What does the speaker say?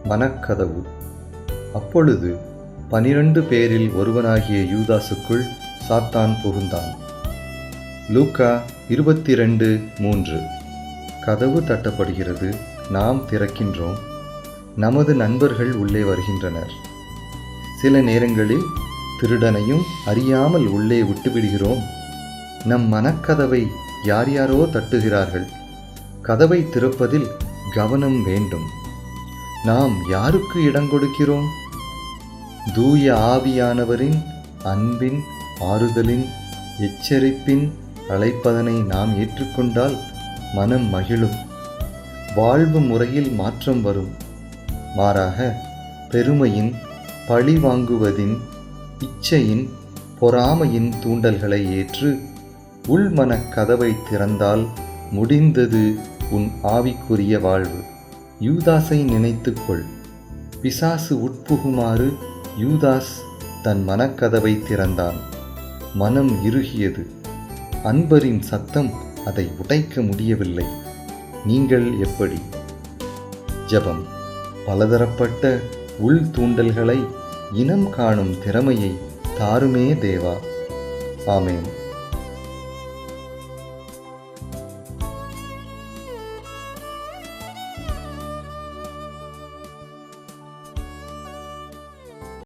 மனக்கதவு. அப்பொழுது 12 பேரில் ஒருவனாகிய யூதாசுக்குள் சாத்தான் புகுந்தான். லூக்கா 22:3. கதவு தட்டப்படுகிறது, நாம் திறக்கின்றோம். நமது நண்பர்கள் உள்ளே வருகின்றனர். சில நேரங்களில் திருடனையும் அறியாமல் உள்ளே விட்டுவிடுகிறோம். நம் மனக்கதவை யார் யாரோ தட்டுகிறார்கள். கதவை திறப்பதில் கவனம் வேண்டும். நாம் யாருக்கு இடம் கொடுக்கிறோம்? தூய ஆவியானவரின் அன்பின், ஆறுதலின், எச்சரிப்பின் அழைப்பதனை நாம் ஏற்றுக்கொண்டால் மனம் மகிழும். வாழ்வு முறையில் மாற்றம் வரும். மாறாக பெருமையின், பழி வாங்குவதின், இச்சையின், பொறாமையின் தூண்டல்களை ஏற்று உள்மனக் கதவை திறந்தால் முடிந்தது உன் ஆவிக்குரிய வாழ்வு. யூதாசை நினைத்துக்கொள். பிசாசு உட்புகுமாறு யூதாஸ் தன் மனக்கதவை திறந்தான். மனம் இறுகியது. அன்பரின் சத்தம் அதை உடைக்க முடியவில்லை. நீங்கள் எப்படி? ஜெபம். பலதரப்பட்ட உள் தூண்டல்களை இனம் காணும் திறமையை தாருமே தேவா. ஆமென்.